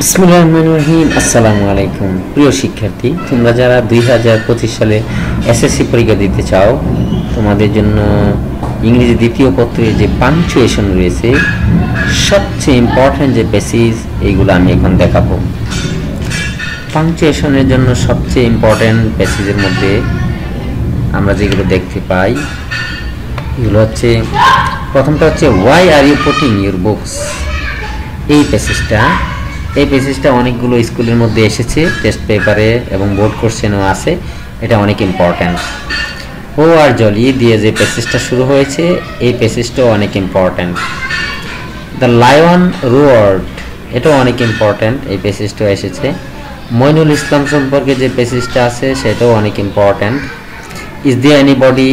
বিসমিল্লাহির রহমানির রহিম। আসসালামু আলাইকুম প্রিয় শিক্ষার্থী, তোমরা যারা 2025 সালে এসএসসি পরীক্ষা দিতে চাও, তোমাদের জন্য ইংরেজি দ্বিতীয় পত্রের যে পাংচুয়েশন রয়েছে, সবচেয়ে ইম্পর্ট্যান্ট যে বেসিস, এইগুলো আমি এখন দেখাবো। পাংচুয়েশনের জন্য সবচেয়ে ইম্পর্ট্যান্ট বেসিসের মধ্যে আমরা যেগুলো দেখতে পাই, এগুলো হচ্ছে, প্রথমটা হচ্ছে why are you putting your books. এই পেসেজটা অনেকগুলো স্কুলের মধ্যে এসেছে, টেস্ট পেপারে এবং বোর্ড কোশ্চেনও আছে। এটা অনেক ইম্পর্ট্যান্ট। ও আর জলি দিয়ে যে পেসেজটা শুরু হয়েছে, এই পেসেজটাও অনেক ইম্পর্ট্যান্ট। দ্য লায়ন রোয়ার্ড, এটাও অনেক ইম্পর্ট্যান্ট, এই পেসেজটাও এসেছে। মইনুল ইসলাম সম্পর্কে যে পেসেজটা আছে, সেটাও অনেক important. Is there anybody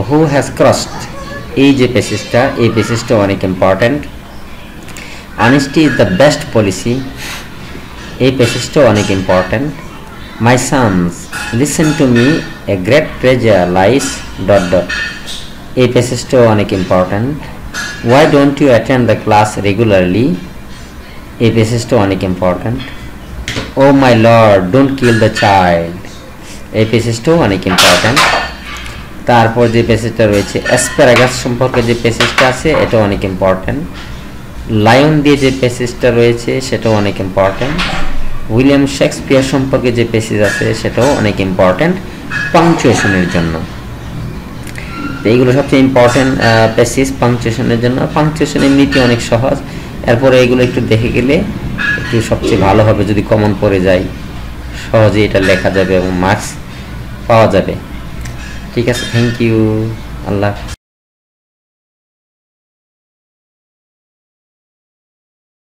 who has crossed, এই যে পেসেজটা, এই পেসেজটাও অনেক important. Honesty is the best policy, এই পেসেজটাও অনেক important. My sons listen to me, a great treasure lies ... এই পেসেজটাও অনেক important. Why don't you attend the class regularly, এই পেসেজটাও অনেক important. Oh my lord don't kill the child, এই পেসেজটাও অনেক ইম্পর্ট্যান্ট। তারপর যে পেসেজটা রয়েছে অ্যাসপারাগাস সম্পর্কে যে পেসেজটা আছে, এটাও অনেক ইম্পর্ট্যান্ট। লায়ন দিয়ে যে পেসেজটা রয়েছে, সেটাও অনেক ইম্পর্ট্যান্ট। উইলিয়াম শেক্সপিয়ার সম্পর্কে যে পেসেজ আছে, সেটাও অনেক ইম্পর্ট্যান্ট পাংচুয়েশনের জন্য। এইগুলো সবচেয়ে ইম্পর্ট্যান্ট পেসেজ পাংচুয়েশনের জন্য। পাংচুয়েশন এমনিতে অনেক সহজ, এরপরে এগুলো একটু দেখে গেলে একটু সবচেয়ে ভালো হবে। যদি কমন পড়ে যায়, সহজে এটা লেখা যাবে এবং মার্কস পাওয়া যাবে। ঠিক আছে, থ্যাংক ইউ, আল্লাহ হাফেজ।